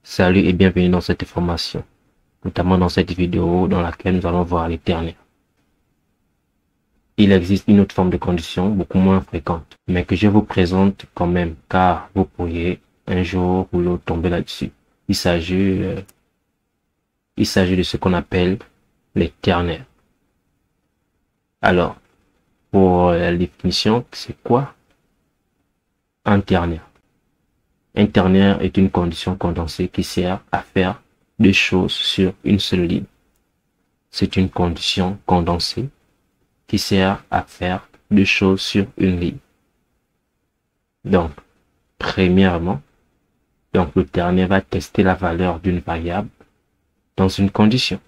Salut et bienvenue dans cette formation, notamment dans cette vidéo dans laquelle nous allons voir les ternaires. Il existe une autre forme de condition beaucoup moins fréquente, mais que je vous présente quand même, car vous pourriez un jour ou l'autre tomber là-dessus. Il s'agit de ce qu'on appelle les ternaires. Alors, pour la définition, c'est quoi un ternaire? Un ternaire est une condition condensée qui sert à faire deux choses sur une seule ligne. C'est une condition condensée qui sert à faire deux choses sur une ligne. Donc, premièrement, le ternaire va tester la valeur d'une variable dans une condition.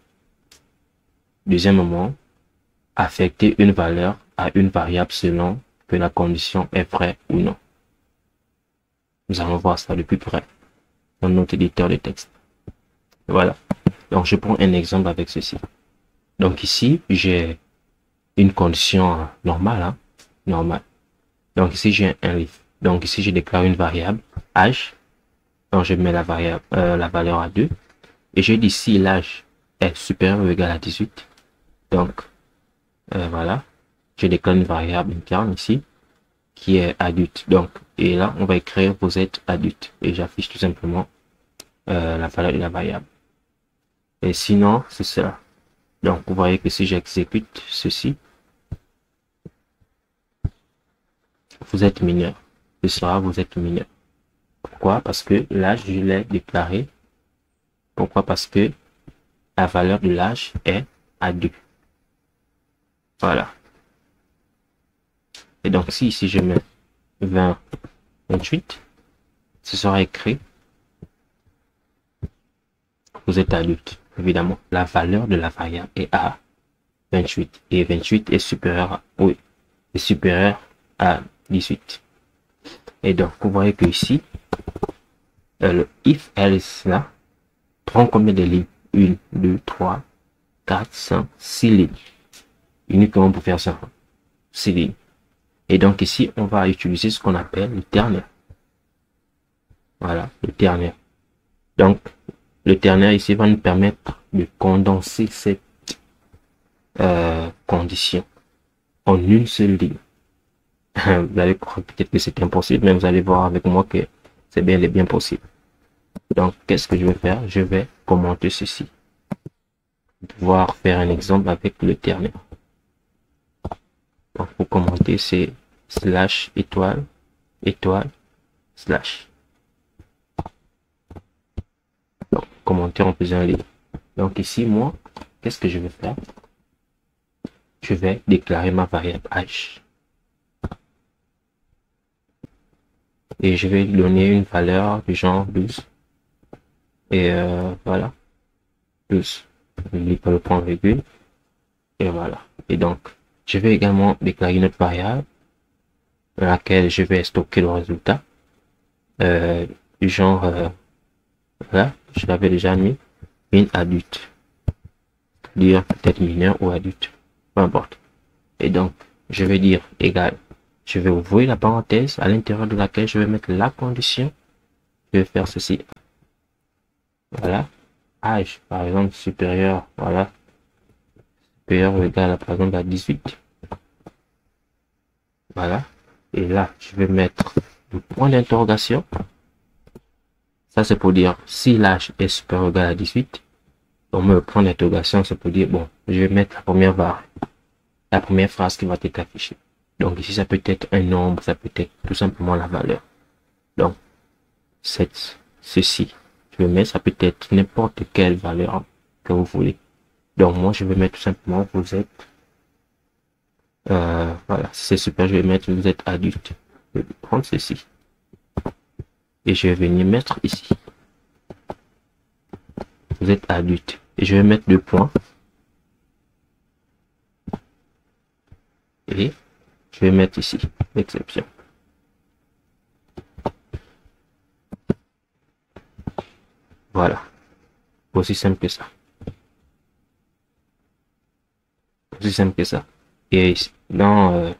Deuxièmement, affecter une valeur à une variable selon que la condition est vraie ou non. Nous allons voir ça de plus près dans notre éditeur de texte. Voilà. Donc, je prends un exemple avec ceci. Donc, ici, j'ai une condition normale, normale. Donc, ici, j'ai un if. Donc, ici, je déclare une variable, âge. Donc, je mets la variable, la valeur à 2. Et je dis si l'âge est supérieur ou égal à 18. Donc, voilà. Je déclare une variable interne ici, qui est adulte. Donc, et là, on va écrire vous êtes adulte. Et j'affiche tout simplement la valeur de la variable. Et sinon, c'est cela. Donc, vous voyez que si j'exécute ceci, vous êtes mineur. Ce sera vous êtes mineur. Pourquoi? Parce que l'âge, je l'ai déclaré. Pourquoi? Parce que la valeur de l'âge est à 2. Voilà. Et donc, si ici je mets 20, 28, ce sera écrit vous êtes adulte. Évidemment, la valeur de la variable est à 28. Et 28 est supérieur à, oui, est supérieur à 18. Et donc, vous voyez que ici, le if else là, prend combien de lignes? 1, 2, 3, 4, 5, 6 lignes. Uniquement pour faire ça. 6 lignes. Et donc ici, on va utiliser ce qu'on appelle le ternaire. Voilà, le ternaire. Donc, le ternaire ici va nous permettre de condenser cette condition en une seule ligne. Vous allez croire peut-être que c'est impossible, mais vous allez voir avec moi que c'est bien possible. Donc, qu'est-ce que je vais faire? Je vais commenter ceci. Pouvoir faire un exemple avec le ternaire. Donc, pour commenter, c'est slash étoile, étoile, slash. Donc, commenter en faisant les. Donc, ici, moi, qu'est-ce que je vais faire? Je vais déclarer ma variable âge. Et je vais lui donner une valeur du genre 12. Et voilà. 12. N'oublie pas le point virgule. Et voilà. Et donc, je vais également déclarer une autre variable dans laquelle je vais stocker le résultat. Du genre, voilà, je l'avais déjà mis, une adulte. Dire peut-être mineur ou adulte. Peu importe. Et donc, je vais dire égal. Je vais ouvrir la parenthèse à l'intérieur de laquelle je vais mettre la condition. Je vais faire ceci. Voilà. Âge, par exemple, supérieur, voilà. Supérieur ou égal à, par exemple, à 18. Voilà. Et là, je vais mettre le point d'interrogation. Ça, c'est pour dire si l'âge est supérieur ou égal à 18. On met le point d'interrogation, c'est pour dire, bon, je vais mettre la première phrase qui va être affichée. Donc ici, ça peut être un nombre, ça peut être tout simplement la valeur. Donc, ceci, je vais mettre, ça peut être n'importe quelle valeur que vous voulez. Donc, moi, je vais mettre tout simplement, vous êtes, voilà, si c'est super, je vais mettre, vous êtes adulte. Je vais prendre ceci. Et je vais venir mettre ici. Vous êtes adulte. Et je vais mettre 2 points. Et je vais mettre ici, l'exception. Voilà. Aussi simple que ça. Aussi simple que ça. Et dans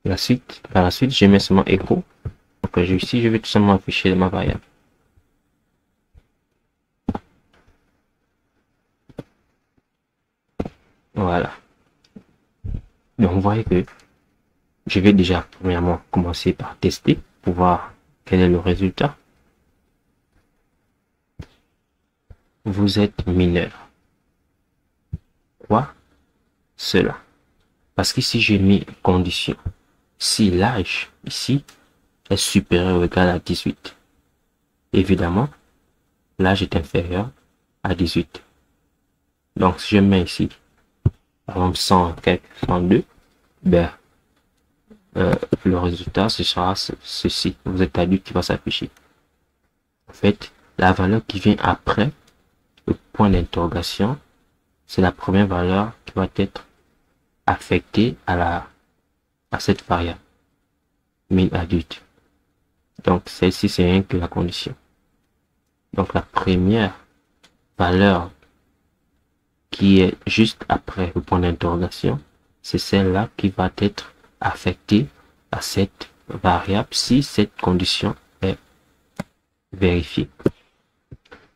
par la suite, je mets seulement écho. Donc ici, je vais tout simplement afficher ma variable. Voilà. Donc, vous voyez que je vais déjà premièrement commencer par tester pour voir quel est le résultat. Vous êtes mineur. Quoi? Cela. Parce qu'ici, j'ai mis condition. Si l'âge ici est supérieur ou égal à 18. Évidemment, l'âge est inférieur à 18. Donc, si je mets ici, par exemple, 100, 102, ben, le résultat, ce sera ceci. Vous êtes adulte qui va s'afficher. En fait, la valeur qui vient après le point d'interrogation, c'est la première valeur qui va être affectée à cette variable. Min adulte. Donc, celle-ci, c'est rien que la condition. Donc, la première valeur qui est juste après le point d'interrogation, c'est celle-là qui va être affectée à cette variable si cette condition est vérifiée.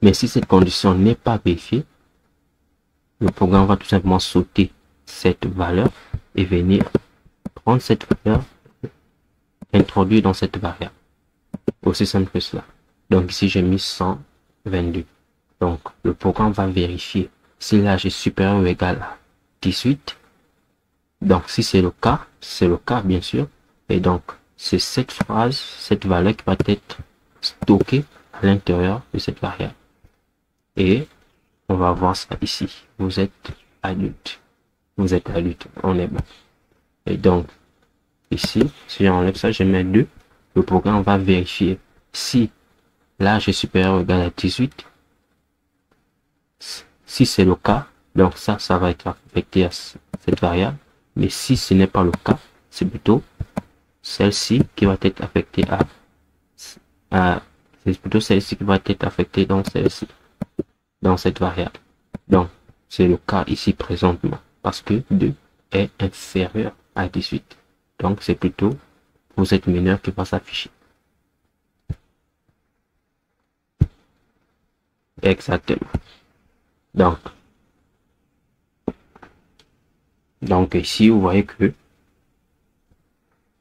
Mais si cette condition n'est pas vérifiée, le programme va tout simplement sauter cette valeur et venir prendre cette valeur, introduire dans cette variable. Aussi simple que cela. Donc ici, j'ai mis 122. Donc, le programme va vérifier si l'âge est supérieur ou égal à 18. Donc, si c'est le cas, bien sûr. Et donc, c'est cette phrase, cette valeur qui va être stockée à l'intérieur de cette variable. Et on va voir ça ici. Vous êtes adulte. Vous êtes adulte. On est bon. Et donc, ici, si j'enlève ça, je mets 2. Le programme va vérifier si l'âge est supérieur ou égal à 18. Si c'est le cas, donc ça va être affecté à cette variable. Mais si ce n'est pas le cas, c'est plutôt celle-ci qui va être affectée c'est plutôt celle-ci qui va être affectée dans celle-ci, dans cette variable. Donc, c'est le cas ici présentement, parce que 2 est inférieur à 18. Donc, c'est plutôt vous êtes mineur qui va s'afficher. Exactement. Donc ici, vous voyez que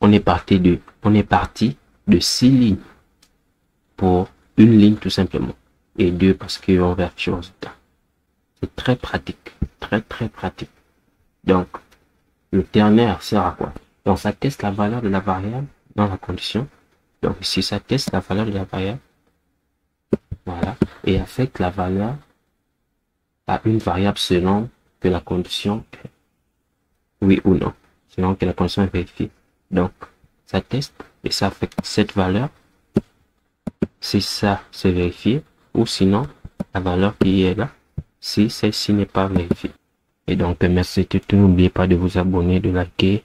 on est parti de 6 lignes pour une ligne tout simplement. Et 2 parce qu'on va afficher le résultat. C'est très pratique. Très pratique. Donc, le ternaire sert à quoi? Donc, ça teste la valeur de la variable dans la condition. Donc, ici, ça teste la valeur de la variable. Voilà. Et affecte la valeur à une variable selon que la condition est oui ou non. Selon que la condition est vérifiée. Donc, ça teste et ça affecte cette valeur. Si ça, c'est vérifié. Ou sinon, la valeur qui est là, si celle-ci n'est pas vérifiée. Et donc, merci de tout. N'oubliez pas de vous abonner, de liker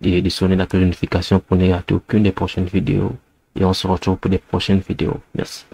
et de sonner la cloche de notification pour ne rater aucune des prochaines vidéos. Et on se retrouve pour des prochaines vidéos. Merci.